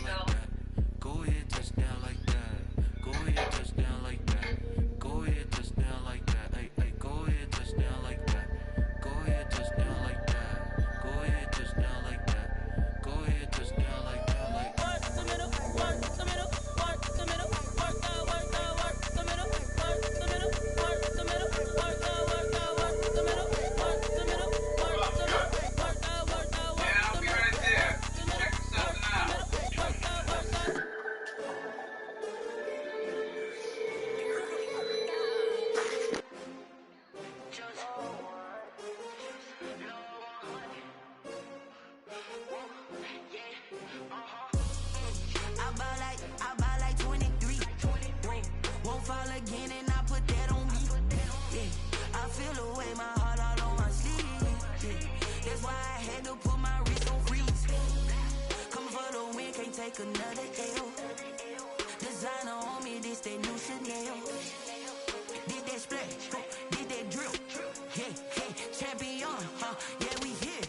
like that. Go ahead, touchdown like that. Go ahead, touchdown like that. Go ahead, touchdown like that. Ay, ay, go ahead, touchdown like that. Go ahead, touchdown like that. Go ahead, touchdown like that. Go ahead, touchdown like that. Like work the middle, work the middle, work the middle, work the middle, work the middle, work the middle, work the middle, work the middle, work the middle, work the middle, work the middle. And I'll be right there. Check yourself out. I buy like 23. Won't fall again and I put that on me. Yeah, I feel away my heart all on my sleeve. Yeah, that's why I had to put my wrist on freeze. Coming for the win, can't take another L. Designer on me, this that new Chanel. Did that splash, did that drill. Yeah, champion, yeah, we here.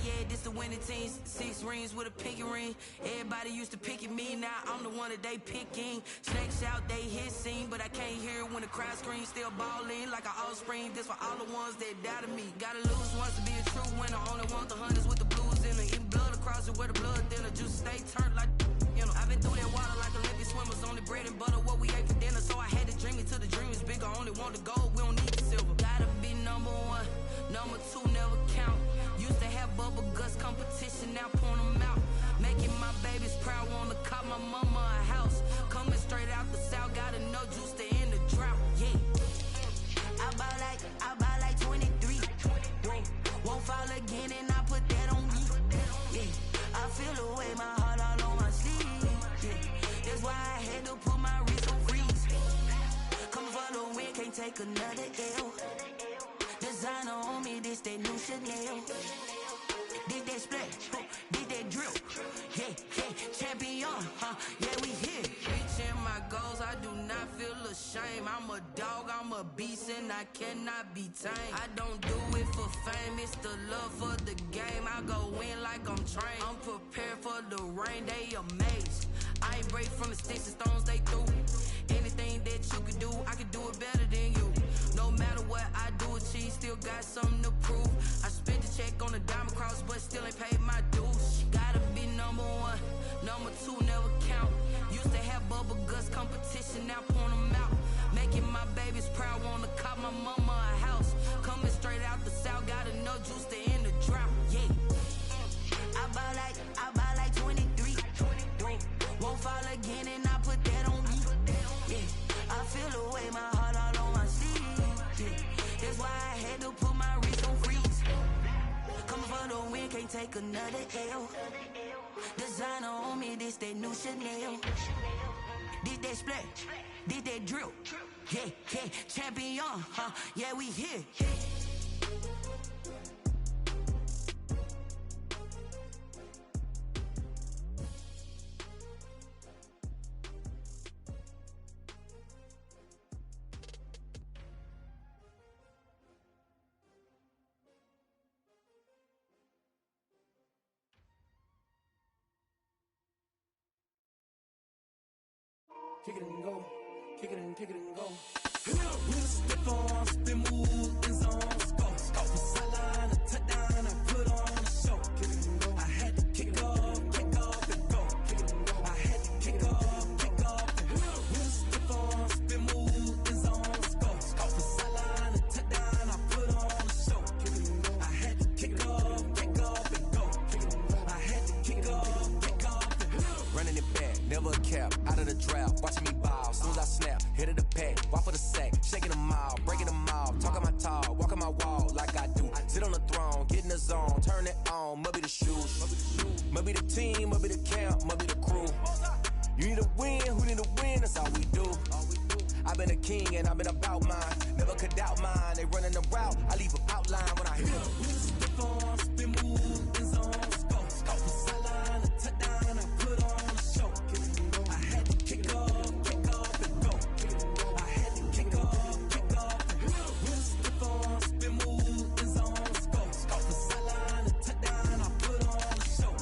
Yeah, this the winning team. 6 rings with a pinky ring. Everybody used to pick at me, now I'm the one that they picking. Snakes out, they hit scene, but I can't hear it when the crowd screams. Still ballin' like an offspring. This for all the ones that doubted me. Gotta lose once to be a true winner. Only want the hunters with the blues in it. Eating blood across it where the blood thinner. Juice stay turned like, you know. I've been through that water like Olympic swimmers. Only bread and butter, what we ate for dinner. So I had to dream it till the dream is bigger. Only want the gold, we don't need the silver. Gotta be number 1, number 2 never count. Used to have bubble guts competition, now point them out. Making my babies proud, wanna cop my mama a house. Coming straight out the south, gotta know juice to end the drought. Yeah, I buy like 23. Won't fall again and I put that on me. Yeah, I feel away my heart all on my sleeve. Yeah, that's why I had to put my wrist on freeze. Coming for the win, can't take another L. Designer on me, this that new Chanel. Did that splash, did that drill. Yeah, champion, yeah, we here. Reaching my goals, I do not feel ashamed. I'm a dog, I'm a beast, and I cannot be tamed. I don't do it for fame, it's the love for the game. I go in like I'm trained. I'm prepared for the rain, they amazed. I ain't break from the sticks and stones they threw. Anything that you can do, I can do it better than you. No matter what I do, achieve, still got something to prove. I spent the check on the diamond cross, but still ain't paid my dues. Gotta be number 1, number 2 never count. Used to have bubble guts competition, now point them out. Making my babies proud, wanna cop my mama a house. Coming straight out the south, gotta know juice to end the drought. Yeah, I buy like 23. Won't fall again and I put that on me. Yeah, I feel away my heart all on my sleeve. Yeah, that's why I had to put my wrist on freeze. Coming for the win, can't take another L. Designer on me, this that new Chanel. Did that splash, did that drill. Yeah, champion, yeah, we here. Kick it and go, kick it and go. We'll step on, spin, move, in zone, go. From sideline to touchdown, I put on a show. Kick it and go. I had to kick off and go. Kick it and go. I had to kick off and go. We'll step on, spin, move, in zone, go. From sideline to touchdown, I put on a show. Kick it and go. I had to kick off and go. Kick it and go. I had to kick off and go. Running it back, never a cap, out of the drought, watching me ball. Soon as I snap, hit of the pack, walk for the sack, shaking them all, breaking them all, talking my talk, walking my wall like I do. Sit on the throne, get in the zone, turn it on, must be the shoes, must be the team, must be the camp, must be the crew. You need a win, who need a win, that's all we do. I've been a king and I've been about mine, never could doubt mine. They running the route, I leave an outline when I hit them. We'll step on, spin, move, in zone, go. From sideline to touchdown, I put on a show. I had to kick off and go. I had to kick off and go. We'll step on, spin, move, in zone, go. From sideline to touchdown, I put on a show.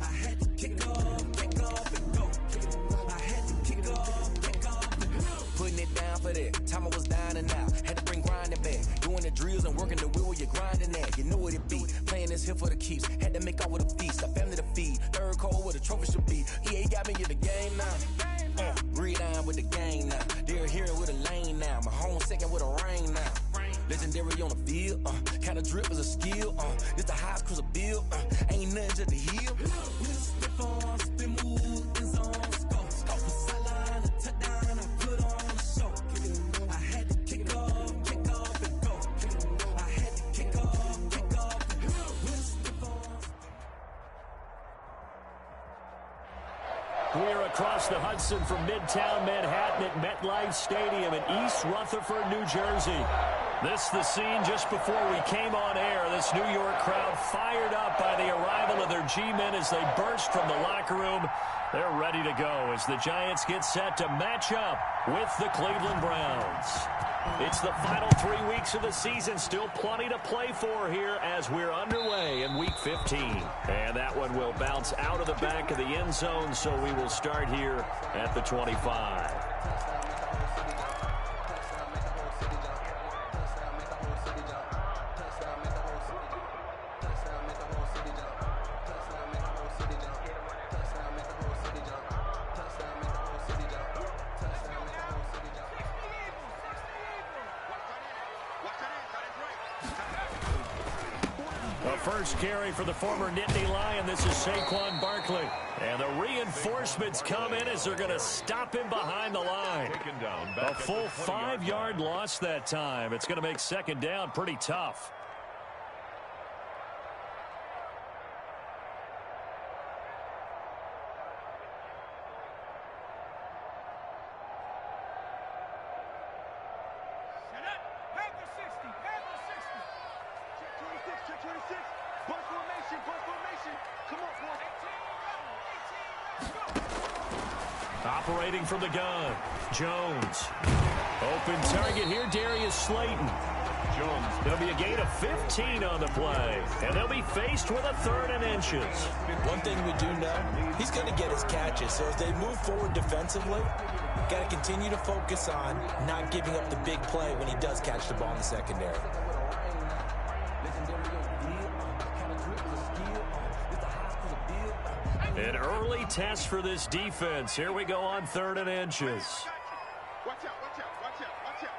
I had to kick off and go. time I was dining out. Had to bring grinding back. Doing the drills and working the wheel where you're grinding at. You know what it be. Playing this here for the keeps. Had to make out with a feast. A family to feed. Third cold where the trophy should be. EA got me in the game now. Gridiron with the gang now. They're hearing with a lane now. My home second with a rain now. Legendary on the field. Kinda drip is a skill. This the highest cruiser bill. Ain't nothing just the hill. Spin move in zone. Scope for sideline. A touchdown. I put on a show. I had to kick off and go. I had to kick off and go. We're across the Hudson from Midtown Manhattan at MetLife Stadium in East Rutherford, New Jersey. This the scene just before we came on air. This New York crowd fired up by the arrival of their G-men as they burst from the locker room. They're ready to go as the Giants get set to match up with the Cleveland Browns. It's the final 3 weeks of the season. Still plenty to play for here as we're underway in Week 15. And that one will bounce out of the back of the end zone, so we will start here at the 25. First carry for the former Nittany Lion. This is Saquon Barkley. And the reinforcements come in as they're going to stop him behind the line. A full 5-yard loss that time. It's going to make second down pretty tough. Operating from the gun, Jones. Open target here, Darius Slayton. Jones. It'll be a gain of 15 on the play, and they'll be faced with a 3rd and inches. One thing we do know, he's going to get his catches, so as they move forward defensively, got to continue to focus on not giving up the big play when he does catch the ball in the secondary. An early test for this defense. Here we go on 3rd and inches. Watch out, watch out, watch out, watch out.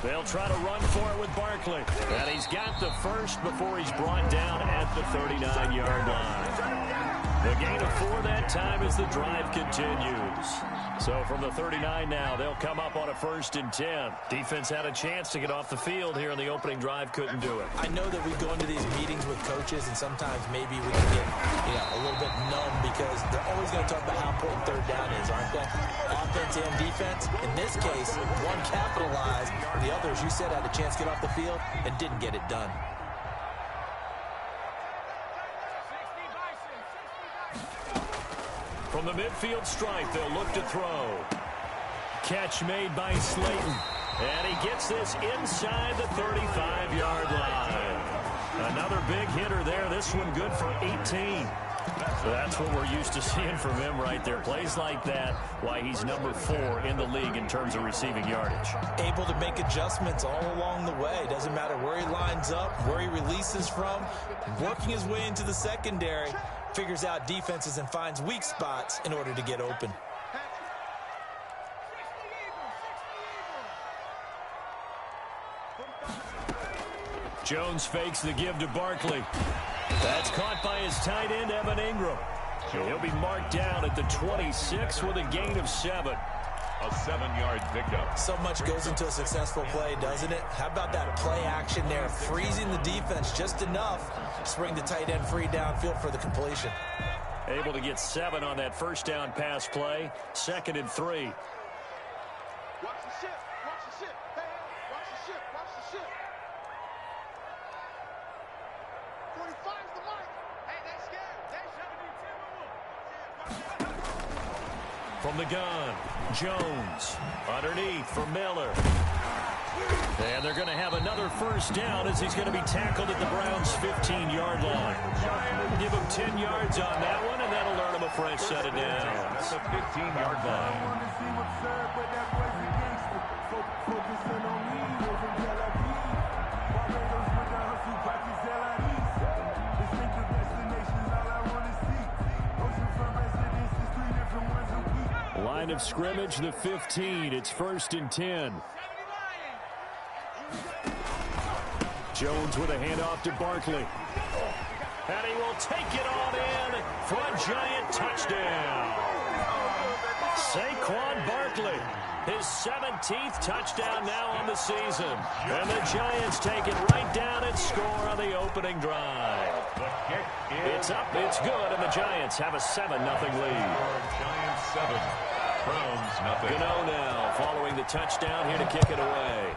They'll try to run for it with Barkley. And he's got the first before he's brought down at the 39-yard line. The gain of 4 that time as the drive continues. So from the 39 now, they'll come up on a 1st and 10. Defense had a chance to get off the field here in the opening drive, couldn't do it. I know that we go into these meetings with coaches, and sometimes maybe we can get a little bit numb because they're always going to talk about how important 3rd down is, aren't they? Offense and defense. In this case, one capitalized. The other, as you said, had a chance to get off the field and didn't get it done. From the midfield stripe, they'll look to throw. Catch made by Slayton. And he gets this inside the 35-yard line. Another big hitter there. This one good for 18. So that's what we're used to seeing from him right there. Plays like that, why he's number 4 in the league in terms of receiving yardage. Able to make adjustments all along the way. Doesn't matter where he lines up, where he releases from. Working his way into the secondary. Figures out defenses and finds weak spots in order to get open. Jones fakes the give to Barkley. That's caught by his tight end, Evan Ingram. He'll be marked down at the 26 with a gain of 7. A 7-yard pickup. So much goes into a successful play, doesn't it? How about that play action there? Freezing the defense just enough to bring the tight end free downfield for the completion. Able to get 7 on that first down pass play. 2nd and 3. Watch the ship, watch the ship. Hey, watch the ship, watch the ship. 45's the mark. Hey, they scared. They should be From the gun, Jones. Underneath for Miller. And they're going to have another first down as he's going to be tackled at the Browns' 15-yard line. Give him 10 yards on that one, and that'll earn him a fresh set of downs. That's a 15-yard line. Line of scrimmage, the 15. It's 1st and 10. Jones with a handoff to Barkley. And he will take it on in for a Giant touchdown. Saquon Barkley, his 17th touchdown now on the season. And the Giants take it right down and score on the opening drive. It's up, it's good, and the Giants have a 7-0 lead. Giants 7, Browns 0. Gano now following the touchdown here to kick it away.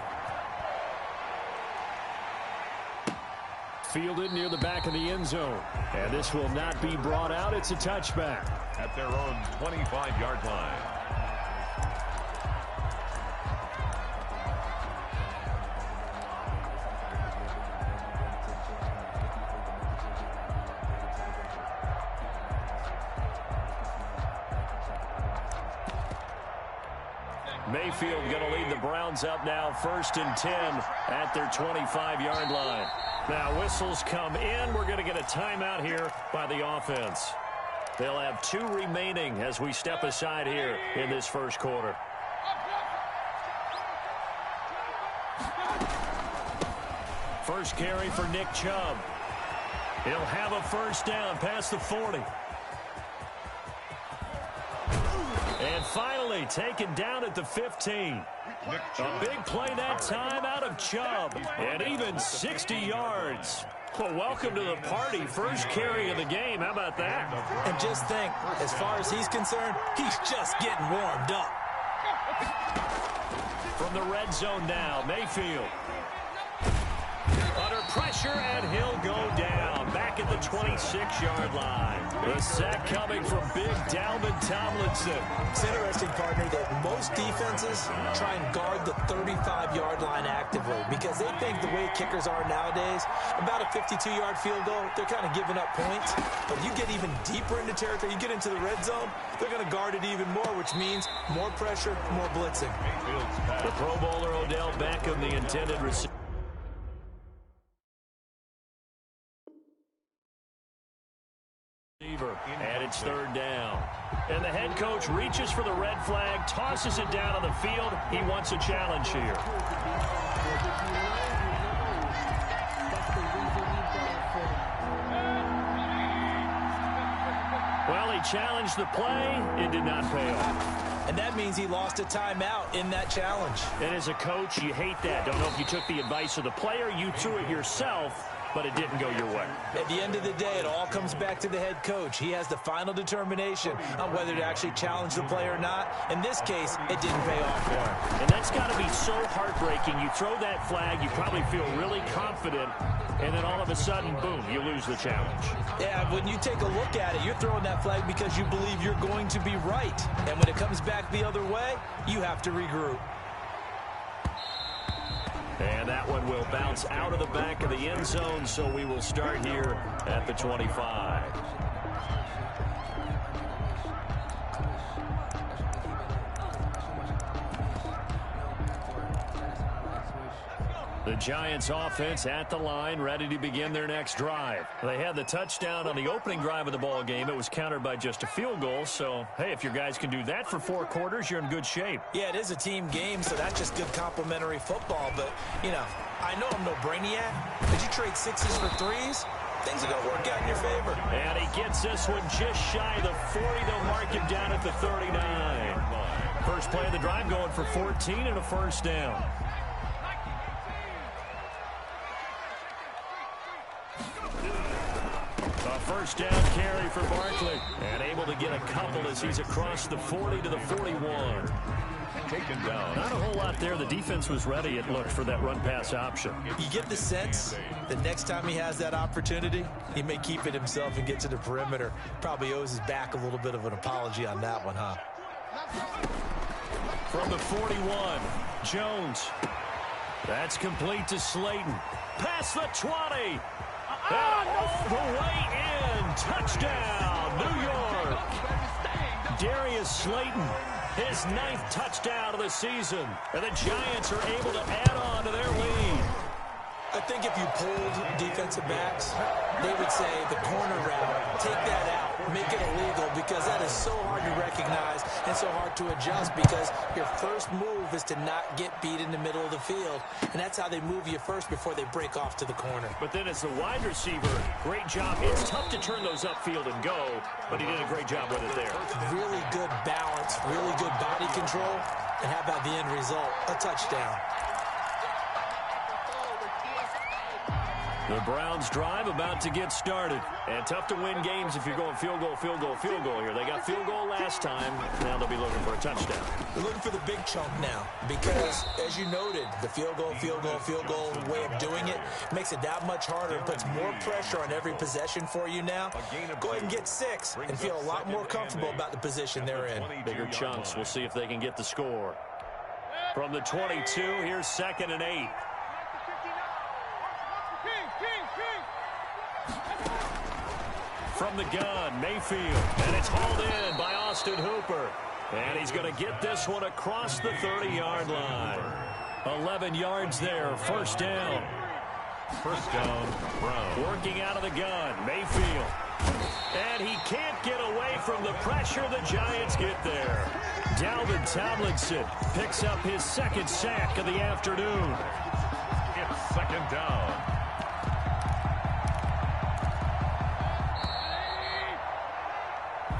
Fielded near the back of the end zone. And this will not be brought out. It's a touchback. At their own 25-yard line. Mayfield going to lead the Browns up now 1st and 10 at their 25-yard line. Now whistles come in. We're going to get a timeout here by the offense. They'll have 2 remaining as we step aside here in this first quarter. First carry for Nick Chubb. He'll have a first down past the 40. And finally taken down at the 15. A big play that time out of Chubb. And even 60 yards. Well, welcome to the party. First carry of the game. How about that? And just think, as far as he's concerned, he's just getting warmed up. From the red zone now, Mayfield. Under pressure, and he'll go down. Back at the 26-yard line. The sack coming from big Dalvin Tomlinson. It's interesting, partner, that most defenses try and guard the 35-yard line actively because they think the way kickers are nowadays, about a 52-yard field goal, they're kind of giving up points. But you get even deeper into territory, you get into the red zone, they're going to guard it even more, which means more pressure, more blitzing. The Pro Bowler Odell Beckham, the intended receiver. And it's 3rd down. And the head coach reaches for the red flag, tosses it down on the field. He wants a challenge here. Well, he challenged the play. It did not pay off. And that means he lost a timeout in that challenge. And as a coach, you hate that. Don't know if you took the advice of the player, you threw it yourself, but it didn't go your way. At the end of the day, it all comes back to the head coach. He has the final determination on whether to actually challenge the play or not. In this case, it didn't pay off for him. And that's got to be so heartbreaking. You throw that flag, you probably feel really confident, and then all of a sudden, boom, you lose the challenge. Yeah, when you take a look at it, you're throwing that flag because you believe you're going to be right. And when it comes back the other way, you have to regroup. And that one will bounce out of the back of the end zone, so we will start here at the 25. The Giants offense at the line, ready to begin their next drive. They had the touchdown on the opening drive of the ball game. It was countered by just a field goal. So, hey, if your guys can do that for 4 quarters, you're in good shape. Yeah, it is a team game, so that's just good complimentary football. But, you know, I know I'm no brainiac. Did you trade 6s for 3s? Things are going to work out in your favor. And he gets this one just shy of the 40. They'll mark him down at the 39. First play of the drive going for 14 and a first down. A first down carry for Barkley. And able to get a couple as he's across the 40 to the 41. Taken down. Not a whole lot there. The defense was ready, it looked, for that run-pass option. You get the sense that next time he has that opportunity, he may keep it himself and get to the perimeter. Probably owes his back a little bit of an apology on that one, huh? From the 41, Jones. That's complete to Slayton. Past the 20. And all the way in. Touchdown, New York. Darius Slayton, his 9th touchdown of the season. And the Giants are able to add on to their lead. I think if you polled defensive backs, they would say the corner route, take that out, make it illegal, because that is so hard to recognize and so hard to adjust, because your first move is to not get beat in the middle of the field, and that's how they move you first before they break off to the corner. But then as the wide receiver, great job. It's tough to turn those upfield and go, but he did a great job with it there. Really good balance, really good body control, and how about the end result? A touchdown. The Browns drive about to get started. And tough to win games if you're going field goal, field goal, field goal here. They got field goal last time. Now they'll be looking for a touchdown. They're looking for the big chunk now because, as you noted, the field goal way of doing it makes it that much harder and puts more pressure on every possession for you now. Go ahead and get 6 and feel a lot more comfortable about the position they're in. Bigger chunks. We'll see if they can get the score. From the 22, here's 2nd and 8. From the gun, Mayfield, and it's hauled in by Austin Hooper. And he's going to get this one across the 30-yard line. 11 yards there, first down. First down, Brown. Working out of the gun, Mayfield. And he can't get away from the pressure. The Giants get there. Dalvin Tomlinson picks up his 2nd sack of the afternoon. It's 2nd down.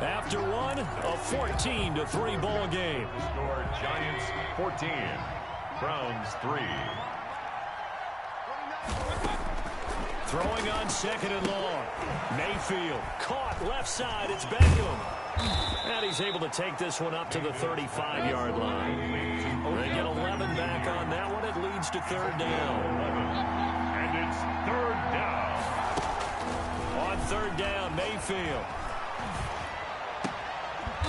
After one, a 14-3 ball game. Score Giants 14, Browns 3. Throwing on 2nd and long. Mayfield caught left side. It's Beckham. And he's able to take this one up to the 35-yard line. They get 11 back on that one. It leads to 3rd down. And it's 3rd down. On 3rd down, Mayfield.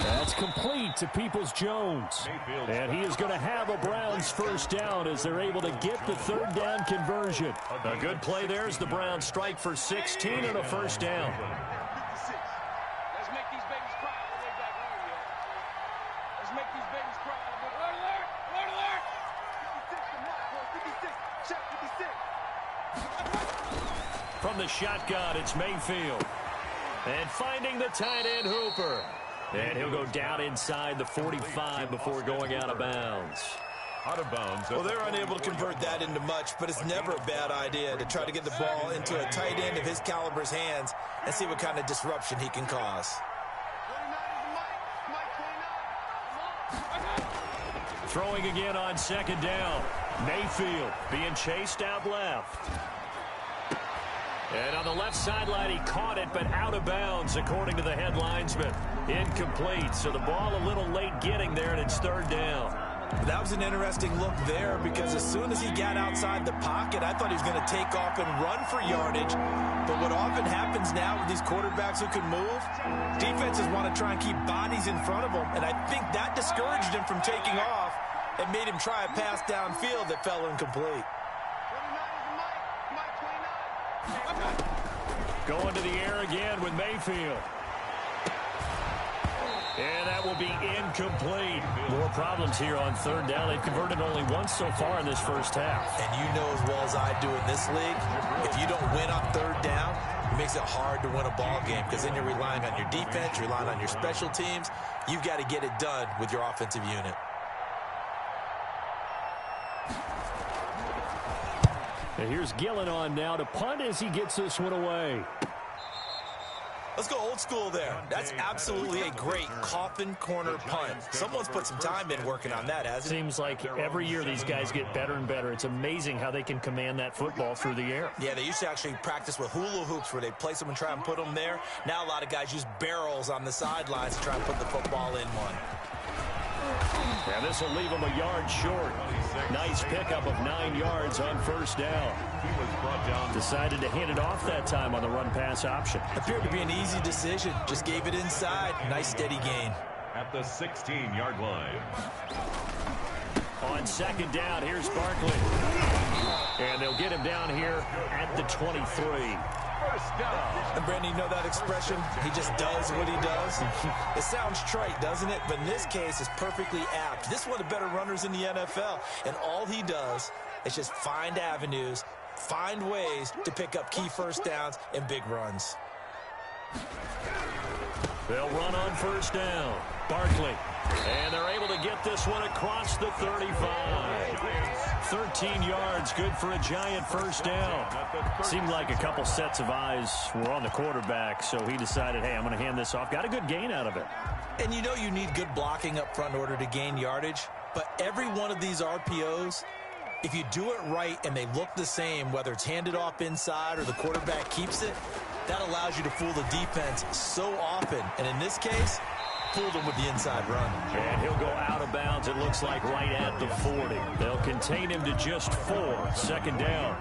That's complete to Peoples-Jones. And he is going to have a Browns first down as they're able to get the 3rd down conversion. A good play there as the Browns strike for 16 and a first down. Let's make these babies cry all the way back home, yo. Let's make these babies cry all the way back. Alert! Alert! Alert! 56, the mark, boy. 56. Check 56. From the shotgun, it's Mayfield. And finding the tight end, Hooper. And he'll go down inside the 45 before going out of bounds. Out of bounds. Well, they're unable to convert that into much, but it's never a bad idea to try to get the ball into a tight end of his caliber's hands and see what kind of disruption he can cause. 29 is Mike. Throwing again on 2nd down. Mayfield being chased out left. And on the left sideline, he caught it, but out of bounds, according to the head linesman. Incomplete, so the ball a little late getting there, and it's 3rd down. That was an interesting look there because as soon as he got outside the pocket, I thought he was going to take off and run for yardage. But what often happens now with these quarterbacks who can move, defenses want to try and keep bodies in front of them, and I think that discouraged him from taking off and made him try a pass downfield that fell incomplete. 29 is Mike. 29. Going to the air again with Mayfield. And that will be incomplete. More problems here on 3rd down. They've converted only once so far in this first half. And you know as well as I do in this league, if you don't win on 3rd down, it makes it hard to win a ball game because then you're relying on your defense, you're relying on your special teams. You've got to get it done with your offensive unit. And here's Gillen on now to punt as he gets this one away. Let's go old school there. That's absolutely a great coffin corner punt. Someone's put some time in working on that, hasn't it? Seems like every year these guys get better and better. It's amazing how they can command that football through the air. Yeah, they used to actually practice with hula hoops where they place them and try and put them there. Now a lot of guys use barrels on the sidelines to try and put the football in one. And this will leave them a yard short. Nice pickup of 9 yards on 1st down. He was brought down. Decided to hand it off that time on the run-pass option. Appeared to be an easy decision. Just gave it inside. Nice steady gain. At the 16-yard line. On second down, here's Barkley. And they'll get him down here at the 23. First down. And Brandon, you know that expression? He just does what he does. It sounds trite, doesn't it? But in this case, it's perfectly apt. This is one of the better runners in the NFL. And all he does is just find avenues, find ways to pick up key first downs and big runs. They'll run on first down. Barkley. And they're able to get this one across the 35. 13 yards, good for a Giant first down. Seemed like a couple sets of eyes were on the quarterback, so he decided, hey, I'm going to hand this off. Got a good gain out of it. And you know you need good blocking up front in order to gain yardage, but every one of these RPOs, if you do it right and they look the same, whether it's handed off inside or the quarterback keeps it, that allows you to fool the defense so often. And in this case, fooled him with the inside run. And he'll go out of bounds, it looks like, right at the 40. They'll contain him to just 4. Second down.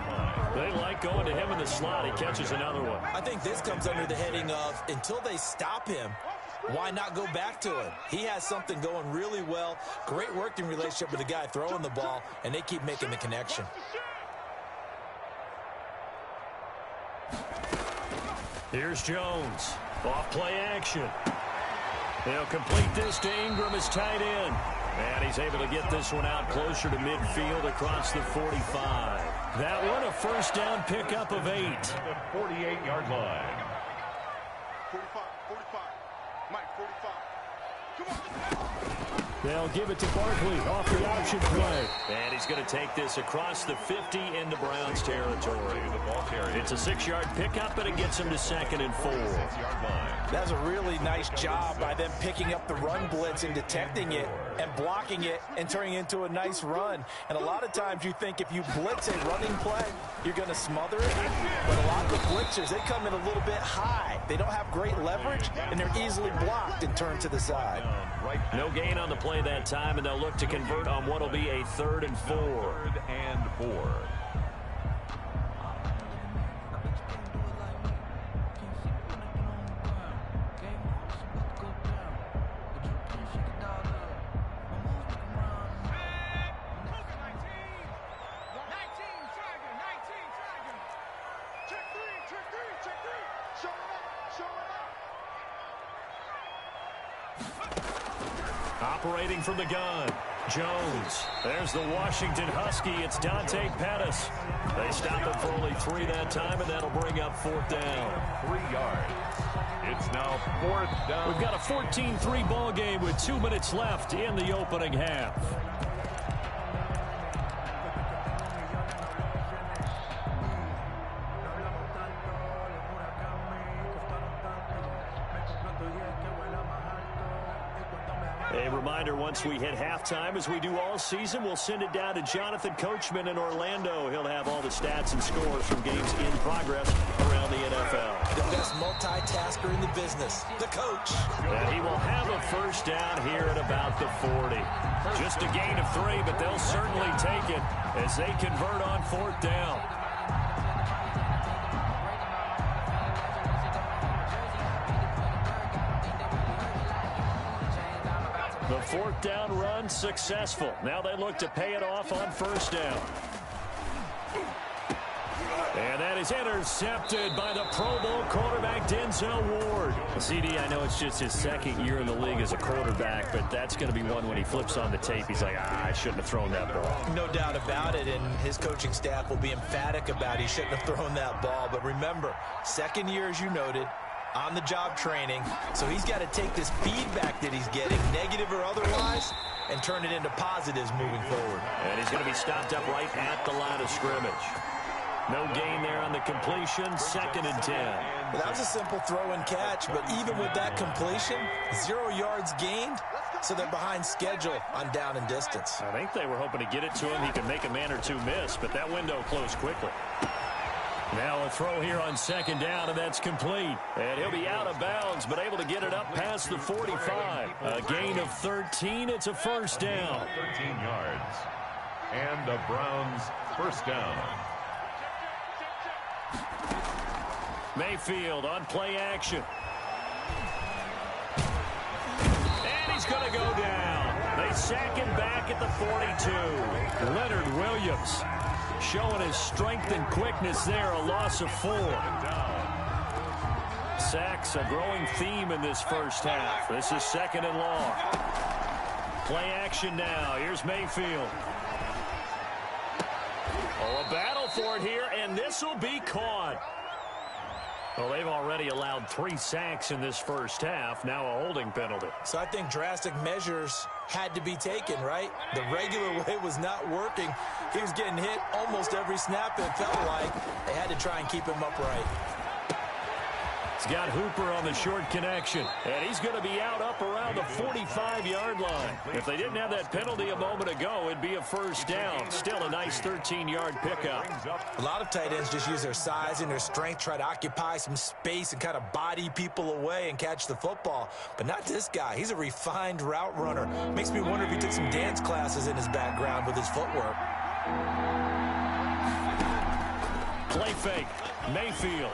They like going to him in the slot. He catches another one. I think this comes under the heading of, until they stop him, why not go back to him? He has something going really well. Great working relationship with the guy throwing the ball, and they keep making the connection. Here's Jones. Off play action. They'll complete this to Ingram as tight end. And he's able to get this one out closer to midfield across the 45. That one a first down pickup of 8. The 48-yard line. 45, 45. Mike, 45. Come on. They'll give it to Barkley off the option play. And he's going to take this across the 50 into Browns territory. It's a 6-yard pickup, but it gets him to 2nd and 4. That's a really nice job by them picking up the run blitz and detecting it and blocking it and turning it into a nice run. And a lot of times you think if you blitz a running play, you're going to smother it. But a lot of the blitzers, they come in a little bit high. They don't have great leverage, and they're easily blocked and turned to the side. No gain on the play that time, and they'll look to convert on what will be a 3rd and 4. 3rd and 4. Operating from the gun, Jones. There's the Washington Husky. It's Dante Pettis. They stop him for only 3 that time, and that'll bring up 4th down. 3 yards. It's now 4th down. We've got a 14-3 ball game with 2 minutes left in the opening half. A reminder, once we hit halftime, as we do all season, we'll send it down to Jonathan Coachman in Orlando. He'll have all the stats and scores from games in progress around the NFL. The best multitasker in the business, the coach. And he will have a first down here at about the 40. Just a gain of 3, but they'll certainly take it as they convert on 4th down. The 4th down run successful. Now they look to pay it off on first down. And that is intercepted by the Pro Bowl quarterback, Denzel Ward. CD, I know it's just his 2nd year in the league as a quarterback, but that's going to be one when he flips on the tape. He's like, I shouldn't have thrown that ball. No doubt about it, and his coaching staff will be emphatic about he shouldn't have thrown that ball. But remember, 2nd year, as you noted, on-the-job training, so he's got to take this feedback that he's getting, negative or otherwise, and turn it into positives moving forward. And he's going to be stopped up right at the line of scrimmage. No gain there on the completion, 2nd and 10. Well, that was a simple throw and catch, but even with that completion, 0 yards gained, so they're behind schedule on down and distance. I think they were hoping to get it to him. He could make a man or 2 miss, but that window closed quickly. Now a throw here on 2nd down, and that's complete. And he'll be out of bounds, but able to get it up past the 45. A gain of 13. It's a first down. 13 yards. And the Browns first down. Mayfield on play action. And he's going to go down. They second back at the 42. Leonard Williams showing his strength and quickness there, a loss of 4. Sacks, a growing theme in this first half. This is 2nd and long. Play action now. Here's Mayfield. Oh, a battle for it here, and this will be caught. Well, they've already allowed 3 sacks in this first half. Now a holding penalty. So I think drastic measures had to be taken, right? The regular way was not working. He was getting hit almost every snap, it felt like. They had to try and keep him upright. He's got Hooper on the short connection, and he's going to be out up around the 45-yard line. If they didn't have that penalty a moment ago, it'd be a first down. Still a nice 13-yard pickup. A lot of tight ends just use their size and their strength, try to occupy some space and kind of body people away and catch the football. But not this guy. He's a refined route runner. Makes me wonder if he took some dance classes in his background with his footwork. Play fake. Mayfield.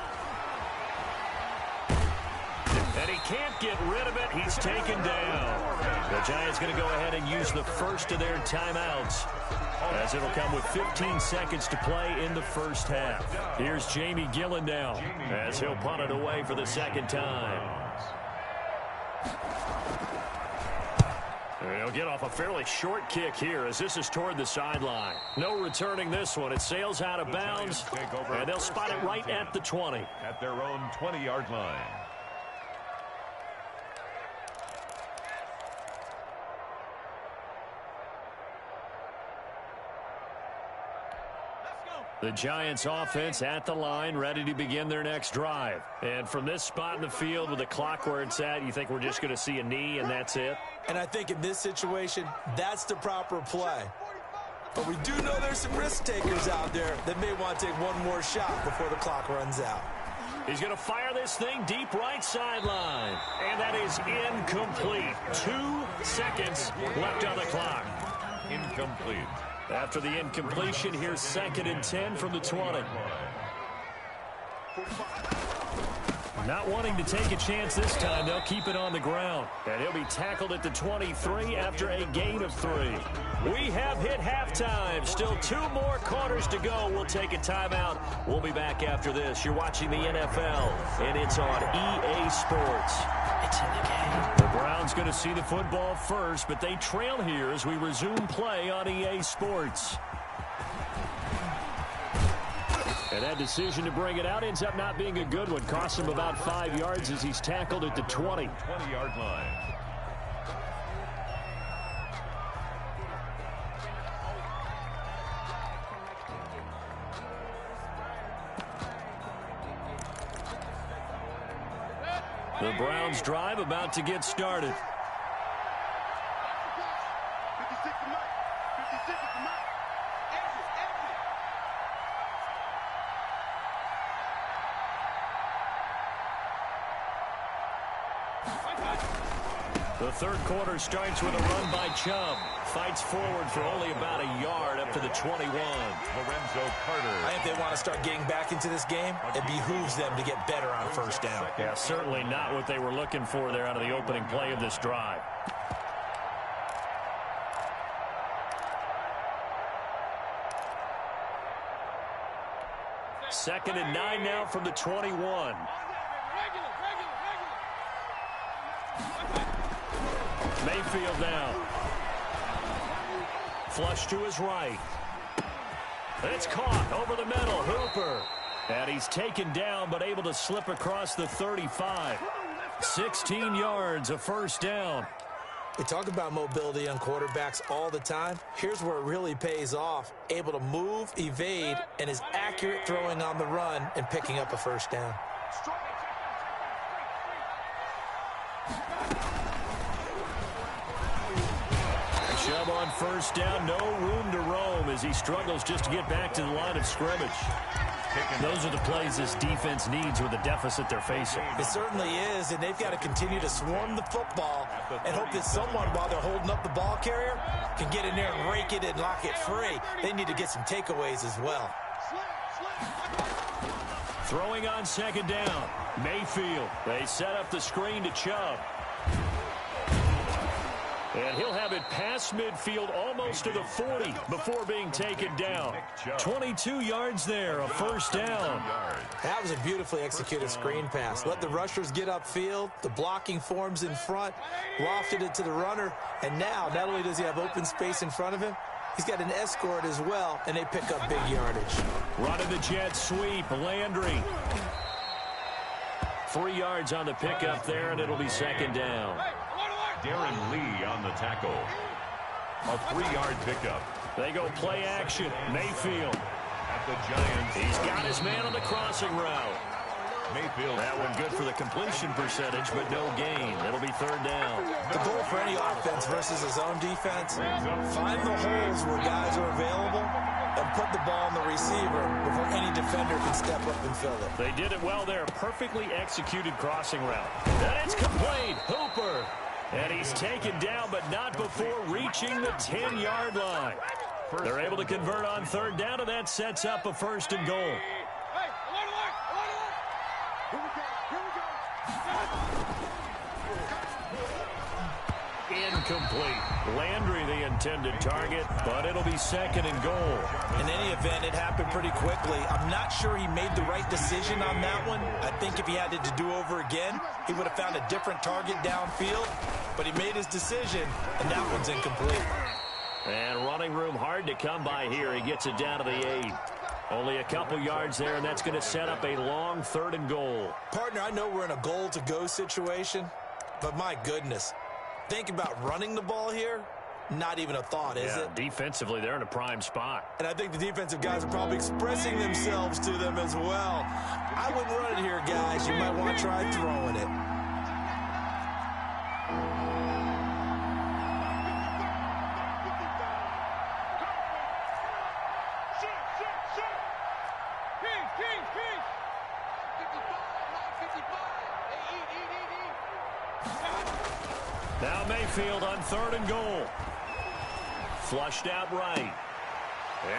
And he can't get rid of it. He's taken down. The Giants going to go ahead and use the first of their timeouts, as it'll come with 15 seconds to play in the first half. Here's Jamie Gillen now, as he'll punt it away for the second time. He'll get off a fairly short kick here, as this is toward the sideline. No returning this one. It sails out of bounds, and they'll spot it right at the 20. At their own 20-yard line. The Giants offense at the line, ready to begin their next drive. And from this spot in the field with the clock where it's at, you think we're just going to see a knee and that's it? And I think in this situation, that's the proper play. But we do know there's some risk takers out there that may want to take one more shot before the clock runs out. He's going to fire this thing deep right sideline. And that is incomplete. 2 seconds left on the clock. Incomplete. After the incompletion, here's 2nd and 10 from the 20. Not wanting to take a chance this time, they'll keep it on the ground. And he'll be tackled at the 23 after a gain of 3. We have hit halftime. Still 2 more quarters to go. We'll take a timeout. We'll be back after this. You're watching the NFL, and it's on EA Sports. It's in the game. The Browns going to see the football first, but they trail here as we resume play on EA Sports. And that decision to bring it out ends up not being a good one. Costs him about 5 yards as he's tackled at the 20. 20-yard line. The Browns drive about to get started. The third quarter starts with a run by Chubb. Fights forward for only about a yard up to the 21. Lorenzo Carter. I think they want to start getting back into this game. It behooves them to get better on first down. Yeah, certainly not what they were looking for there out of the opening play of this drive. Second and 9 now from the 21. Mayfield now. Flush to his right. It's caught over the middle. Hooper. And he's taken down but able to slip across the 35. 16 yards, a first down. We talk about mobility on quarterbacks all the time. Here's where it really pays off. Able to move, evade, and is accurate throwing on the run and picking up a first down. Chubb on first down, no room to roam as he struggles just to get back to the line of scrimmage. Those are the plays this defense needs with the deficit they're facing. It certainly is, and they've got to continue to swarm the football and hope that someone, while they're holding up the ball carrier, can get in there and rake it and lock it free. They need to get some takeaways as well. Throwing on second down, Mayfield. They set up the screen to Chubb. And he'll have it past midfield almost to the 40 before being taken down. 22 yards there, a first down. That was a beautifully executed screen pass. Let the rushers get upfield. The blocking forms in front. Lofted it to the runner. And now, not only does he have open space in front of him, he's got an escort as well, and they pick up big yardage. Running the jet sweep, Landry. 3 yards on the pickup there, and it'll be second down. Darren Lee on the tackle. A 3-yard pickup. They go play action. Mayfield. At the Giants. He's got his man on the crossing route. Mayfield. That one good for the completion percentage, but no gain. It'll be third down. The goal for any offense versus his own defense, find the holes where guys are available and put the ball on the receiver before any defender can step up and fill it. They did it well there. Perfectly executed crossing route. And it's complete. Hooper. And he's taken down, but not before reaching the 10-yard line. They're able to convert on third down, and that sets up a first and goal. Incomplete. Landry the intended target, but it'll be second and goal. In any event, it happened pretty quickly. I'm not sure he made the right decision on that one. I think if he had it to do over again, he would have found a different target downfield. But he made his decision, and that one's incomplete. And running room hard to come by here. He gets it down to the 8. Only a couple yards there, and that's going to set up a long third and goal. Partner, I know we're in a goal-to-go situation, but my goodness, think about running the ball here. Not even a thought, is it? Defensively, they're in a prime spot. And I think the defensive guys are probably expressing themselves to them as well. I wouldn't run it here, guys. You might want to try throwing it. Now Mayfield on third and goal. Flushed out right.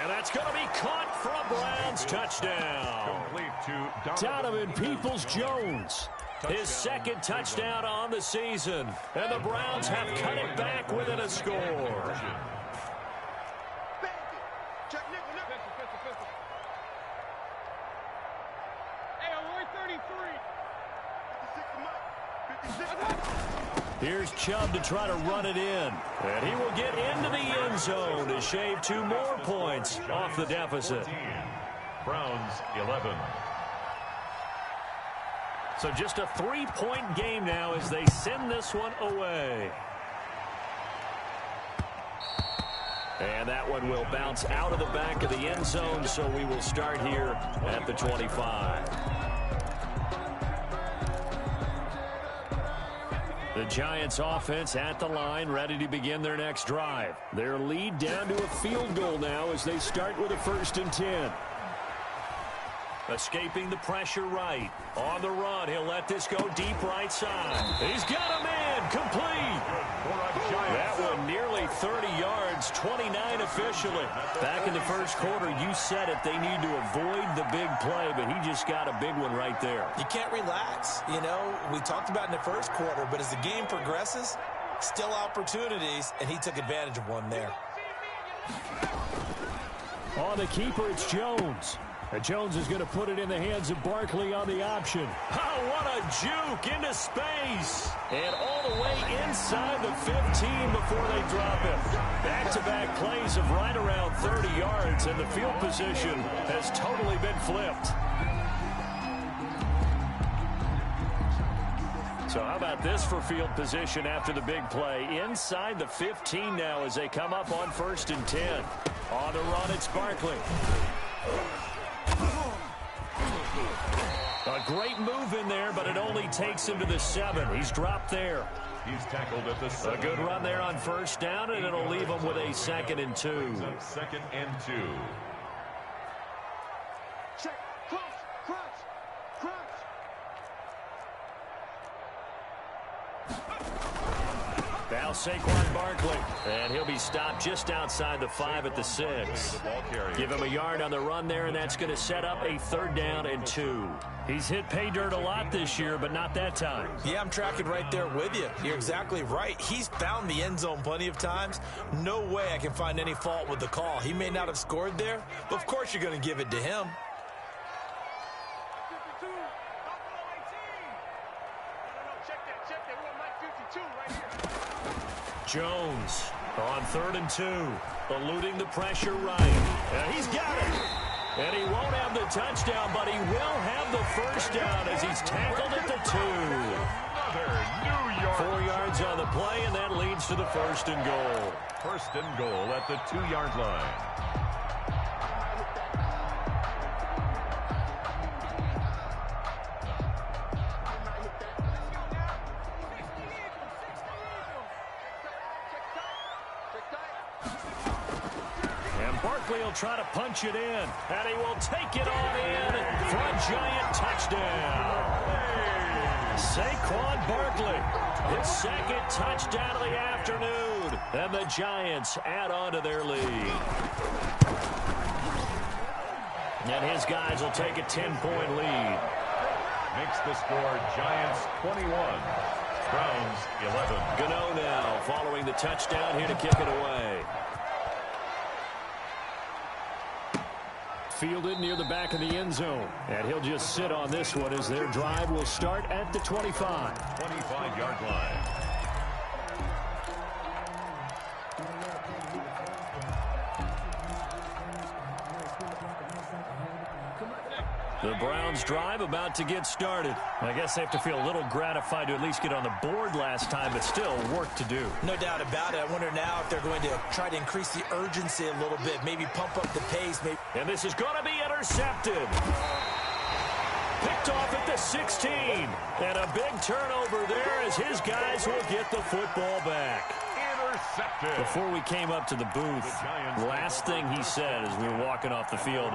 And that's going to be caught for a Browns touchdown. Complete to Donovan Peoples-Jones. His second touchdown on the season. And the Browns have cut it back within a score. Here's Chubb to try to run it in. And he will get into the end zone to shave 2 more points off the deficit. 14. Browns 11. So just a 3-point game now as they send this one away. And that one will bounce out of the back of the end zone, so we will start here at the 25. The Giants offense at the line, ready to begin their next drive. Their lead down to a field goal now as they start with a 1st and 10. Escaping the pressure right. On the run, he'll let this go deep right side. He's got a man, complete. That one nearly 30 yards, 29 officially. Back in the first quarter, you said it, they need to avoid the big play, but he just got a big one right there. You can't relax. You know, we talked about in the first quarter, but as the game progresses, still opportunities, and he took advantage of one there. On the keeper, it's Jones. And Jones is going to put it in the hands of Barkley on the option. Oh, what a juke into space. And all the way inside the 15 before they drop him. Back-to-back plays of right around 30 yards, and the field position has totally been flipped. So how about this for field position after the big play? Inside the 15 now as they come up on 1st and 10. On the run, it's Barkley. A great move in there, but it only takes him to the 7. He's dropped there. He's tackled at the 7. A good run there on 1st down, and it'll leave him with a 2nd and 2. 2nd and 2. Check. Crunch. Now Saquon Barkley. And he'll be stopped just outside the 5 at the 6. Give him a yard on the run there, and that's going to set up a 3rd down and 2. He's hit pay dirt a lot this year, but not that time. Yeah, I'm tracking right there with you. You're exactly right. He's found the end zone plenty of times. No way I can find any fault with the call. He may not have scored there, but of course you're going to give it to him. Jones on 3rd and 2, eluding the pressure right. And he's got it. And he won't have the touchdown, but he will have the 1st down as he's tackled at the 2. 4 yards on the play, and that leads to the 1st and goal. 1st and goal at the 2-yard line. Barkley will try to punch it in, and he will take it on in for a giant touchdown. Saquon Barkley, his 2nd touchdown of the afternoon, and the Giants add on to their lead. And his guys will take a 10-point lead. Makes the score Giants 21, Browns 11. Gano now following the touchdown here to kick it away. Fielded near the back of the end zone. And he'll just sit on this one as their drive will start at the 25. 25-yard line. The Browns drive about to get started. I guess they have to feel a little gratified to at least get on the board last time, but still work to do. No doubt about it. I wonder now if they're going to try to increase the urgency a little bit, maybe pump up the pace. And this is going to be intercepted. Picked off at the 16. And a big turnover there as his guys will get the football back. Intercepted. Before we came up to the booth, the last thing he said as we were walking off the field,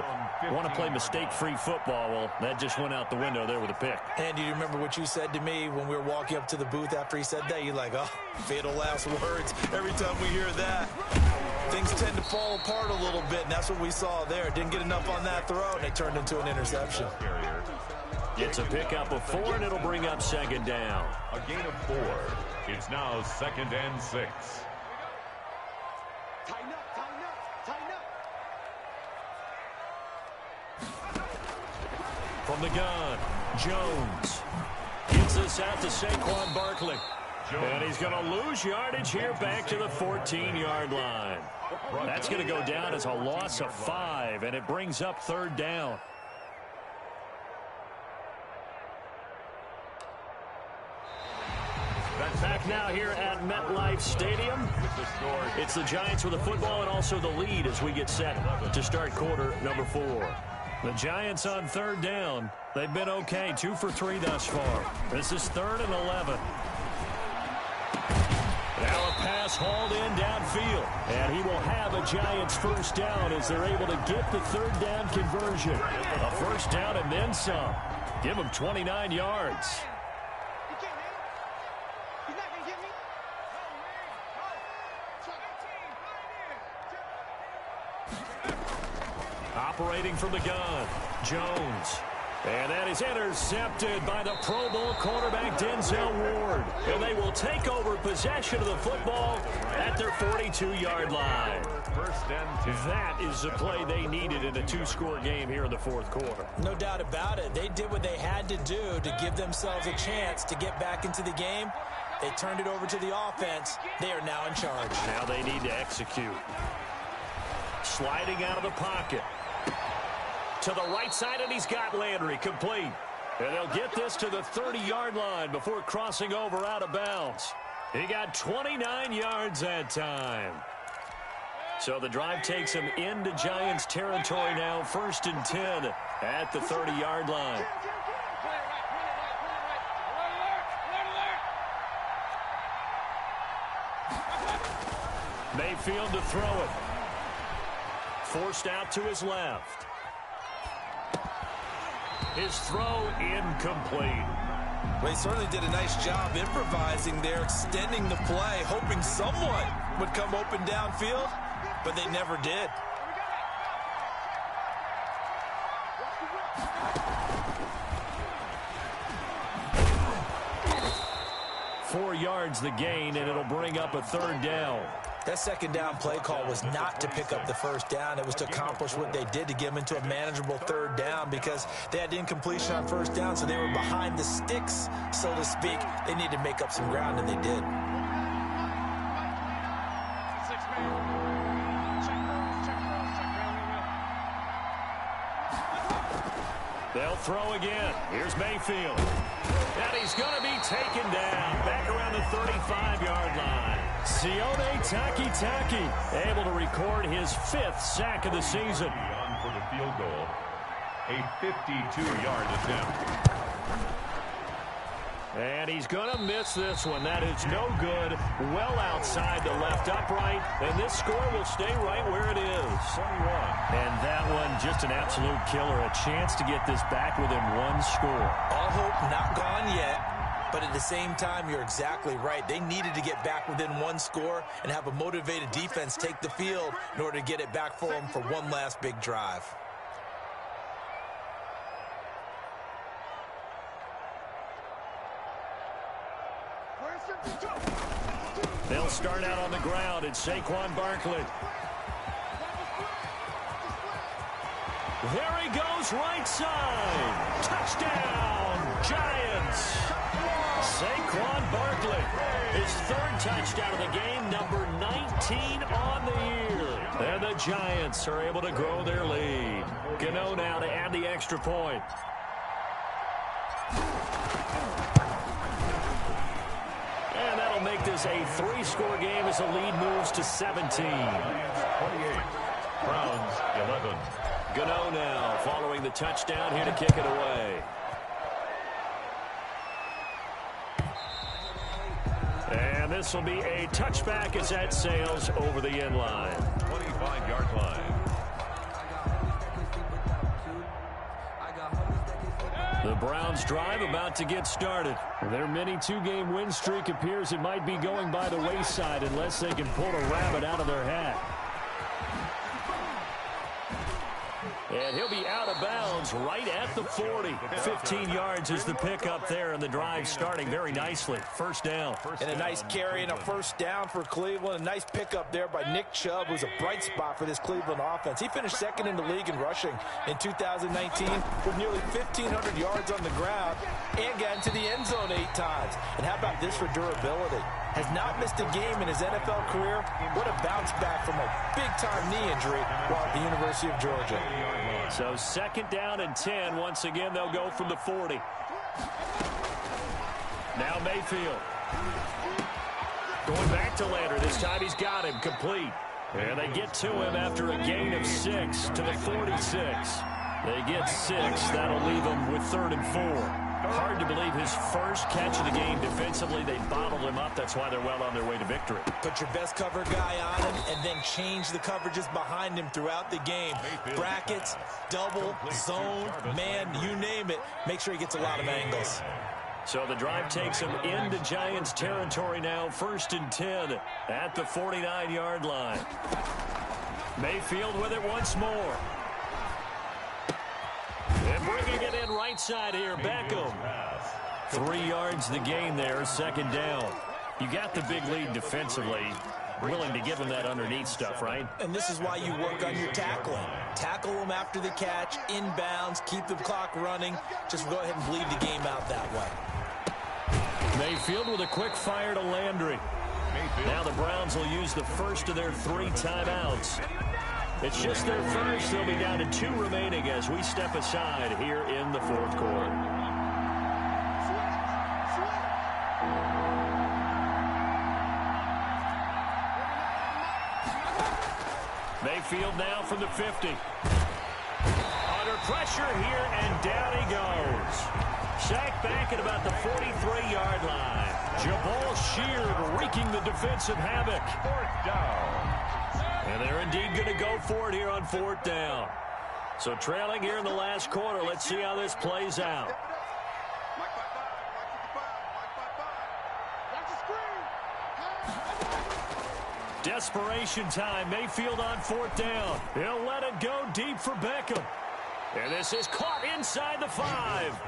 want to play mistake-free football. Well, that just went out the window there with a pick. And do you remember what you said to me when we were walking up to the booth after he said that? You're like, oh, fatal last words. Every time we hear that, things tend to fall apart a little bit, and that's what we saw there. Didn't get enough on that throw, and it turned into an interception. Gets a pickup of 4, and it'll bring up 2nd down. A gain of 4. It's now 2nd and 6. Tighten up, tighten up, tighten up. From the gun, Jones gets this out to Saquon Barkley. And he's going to lose yardage here back to the 14-yard line. That's going to go down as a loss of 5, and it brings up 3rd down. Back now here at MetLife Stadium. It's the Giants with the football and also the lead as we get set to start quarter number 4. The Giants on 3rd down. They've been okay, 2 for 3 thus far. This is 3rd and 11. Now a pass hauled in downfield. And he will have a Giants 1st down as they're able to get the 3rd down conversion. A 1st down and then some. Give him 29 yards. Operating from the gun, Jones. And that is intercepted by the Pro Bowl cornerback Denzel Ward. And they will take over possession of the football at their 42-yard line. 1st and 10. That is the play they needed in a 2-score game here in the 4th quarter. No doubt about it. They did what they had to do to give themselves a chance to get back into the game. They turned it over to the offense. They are now in charge. Now they need to execute. Sliding out of the pocket. To the right side, and he's got Landry complete. And they'll get this to the 30-yard line before crossing over out of bounds. He got 29 yards that time. So the drive takes him into Giants territory now, 1st and 10 at the 30-yard line. Mayfield to throw it. Forced out to his left. His throw incomplete. Well, he certainly did a nice job improvising there, extending the play, hoping someone would come open downfield, but they never did. 4 yards the gain, and it'll bring up a 3rd down. That second down play call was not to pick up the first down. It was to accomplish what they did, to get them into a manageable 3rd down, because they had incompletion on first down, so they were behind the sticks, so to speak. They needed to make up some ground, and they did. They'll throw again. Here's Mayfield. And he's going to be taken down back around the 35-yard line. Sione Takitaki able to record his 5th sack of the season. On for the field goal. A 52-yard attempt. And he's going to miss this one. That is no good. Well outside the left upright. And this score will stay right where it is. 21. And that one just an absolute killer. A chance to get this back within 1 score. All hope not gone yet. But at the same time, you're exactly right. They needed to get back within 1 score and have a motivated defense take the field in order to get it back for them for one last big drive. They'll start out on the ground. It's Saquon Barkley. There he goes, right side. Touchdown, Giants. Saquon Barkley, his 3rd touchdown of the game, number 19 on the year. And the Giants are able to grow their lead. Gano now to add the extra point. And that'll make this a 3-score game as the lead moves to 17. 28. Browns 11. Gano now following the touchdown here to kick it away. And this will be a touchback as that sails over the end line. 25-yard line. The Browns drive about to get started. Their mini 2-game win streak appears it might be going by the wayside unless they can pull a rabbit out of their hat. And he'll be out of bounds right at the 40. 15 yards is the pickup there, and the drive starting very nicely. 1st down. And a nice carry and a 1st down for Cleveland. A nice pickup there by Nick Chubb, who's a bright spot for this Cleveland offense. He finished 2nd in the league in rushing in 2019 with nearly 1,500 yards on the ground and got into the end zone 8 times. And how about this for durability? Has not missed a game in his NFL career. What a bounce back from a big-time knee injury while at the University of Georgia. So 2nd down and 10. Once again, they'll go from the 40. Now Mayfield. Going back to Lander. This time he's got him complete. And they get to him after a gain of 6 to the 46. They get 6. That'll leave them with 3rd and 4. Hard to believe his first catch of the game defensively. They bottled him up. That's why they're well on their way to victory. Put your best cover guy on him and then change the coverages behind him throughout the game. Brackets, double, zone, man, you name it. Make sure he gets a lot of angles. So the drive takes him into Giants territory now. 1st and 10 at the 49-yard line. Mayfield with it once more. And bringing it in right side here, Beckham. 3 yards the gain there, 2nd down. You got the big lead defensively. Willing to give him that underneath stuff, right? And this is why you work on your tackling. Tackle them after the catch, inbounds, keep the clock running. Just go ahead and bleed the game out that way. Mayfield with a quick fire to Landry. Now the Browns will use the first of their 3 timeouts. It's just their first. They'll be down to 2 remaining as we step aside here in the 4th quarter. Mayfield now from the 50. Under pressure here, and down he goes. Sacked back at about the 43-yard line. Jabal Sheard wreaking the defensive havoc. 4th down. And they're indeed going to go for it here on 4th down. So trailing here in the last quarter. Let's see how this plays out. Desperation time. Mayfield on 4th down. He'll let it go deep for Beckham. And this is caught inside the 5.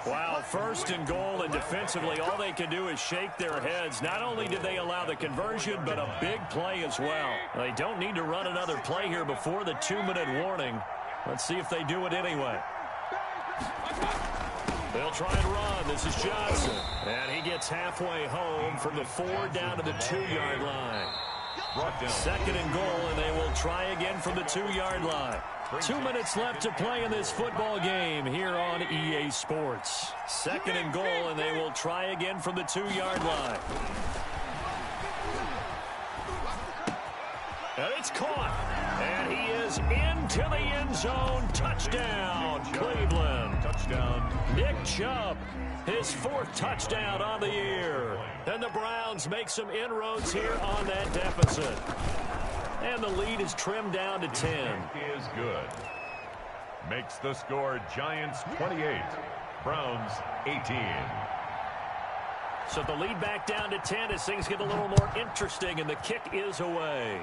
Wow, 1st and goal, and defensively all they can do is shake their heads. Not only did they allow the conversion, but a big play as well. They don't need to run another play here before the 2-minute warning. Let's see if they do it anyway. They'll try and run. This is Johnson. And he gets halfway home from the 4 down to the 2-yard line. 2nd and goal, and they will try again from the 2-yard line. 2 minutes left to play in this football game here on EA Sports. 2nd and goal, and they will try again from the 2-yard line. And it's caught. And he is into the end zone. Touchdown, Cleveland. Touchdown, Nick Chubb. His 4th touchdown on the year. And the Browns make some inroads here on that deficit. And the lead is trimmed down to 10. Is good. Makes the score Giants 28, Browns 18. So the lead back down to 10 as things get a little more interesting, and the kick is away.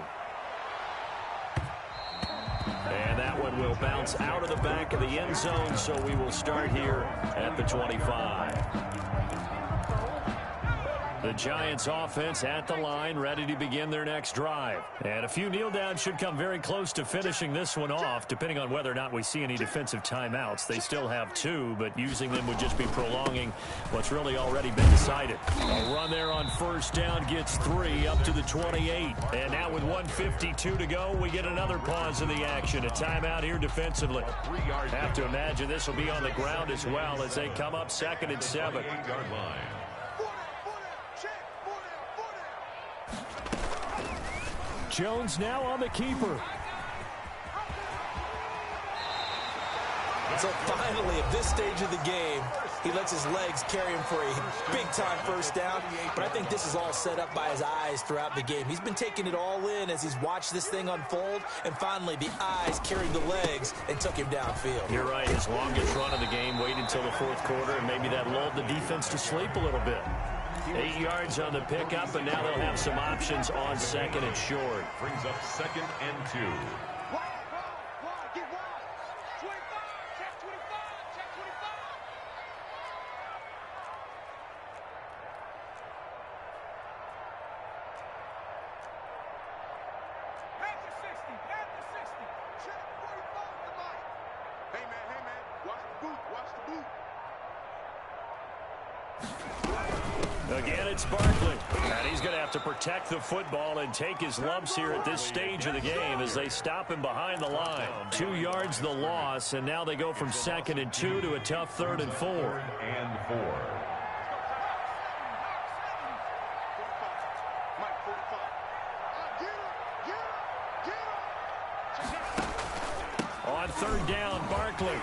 And that one will bounce out of the back of the end zone, so we will start here at the 25. The Giants offense at the line, ready to begin their next drive. And a few kneel downs should come very close to finishing this one off, depending on whether or not we see any defensive timeouts. They still have 2, but using them would just be prolonging what's really already been decided. A run there on 1st down gets 3 up to the 28. And now with 1:52 to go, we get another pause in the action. A timeout here defensively. Have to imagine this will be on the ground as well as they come up 2nd and 7. Jones now on the keeper. So finally, at this stage of the game, he lets his legs carry him for a big-time 1st down. But I think this is all set up by his eyes throughout the game. He's been taking it all in as he's watched this thing unfold. And finally, the eyes carried the legs and took him downfield. You're right. His longest run of the game waited until the 4th quarter, and maybe that lulled the defense to sleep a little bit. 8 yards on the pickup, and now they'll have some options on 2nd and short. Brings up 2nd and 2. Again, it's Barkley. And he's going to have to protect the football and take his lumps here at this stage of the game as they stop him behind the line. 2 yards the loss, and now they go from 2nd and 2 to a tough 3rd and 4. On 3rd down, Barkley.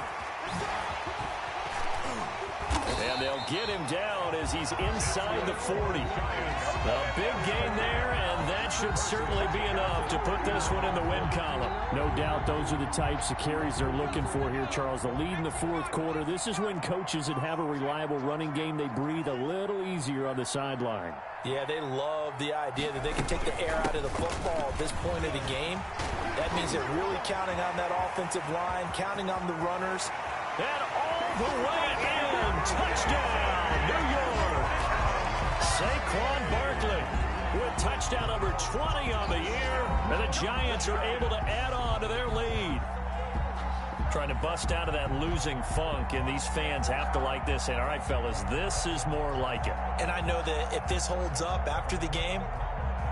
And they'll get him down as he's inside the 40. A big gain there, and that should certainly be enough to put this one in the win column. No doubt those are the types of carries they're looking for here, Charles. The lead in the 4th quarter. This is when coaches that have a reliable running game, they breathe a little easier on the sideline. Yeah, they love the idea that they can take the air out of the football at this point of the game. That means they're really counting on that offensive line, counting on the runners. And all the way in. Touchdown, New York. Saquon Barkley with touchdown number 20 on the year. And the Giants are able to add on to their lead. Trying to bust out of that losing funk, and these fans have to like this. And all right, fellas, this is more like it. And I know that if this holds up after the game,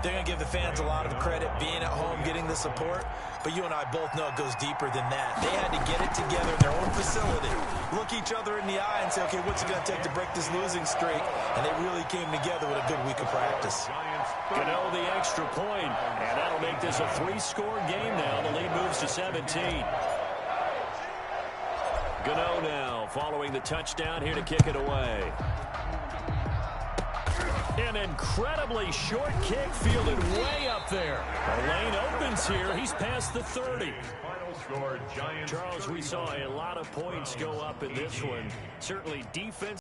they're going to give the fans a lot of credit being at home, getting the support. But you and I both know it goes deeper than that. They had to get it together in their own facility, look each other in the eye and say, okay, what's it going to take to break this losing streak? And they really came together with a good week of practice. Gano the extra point, and that'll make this a 3-score game now. The lead moves to 17. Gano now following the touchdown here to kick it away. An incredibly short kick fielded way up there. The lane opens here. He's past the 30. Charles, we saw a lot of points go up in this one. Certainly defense.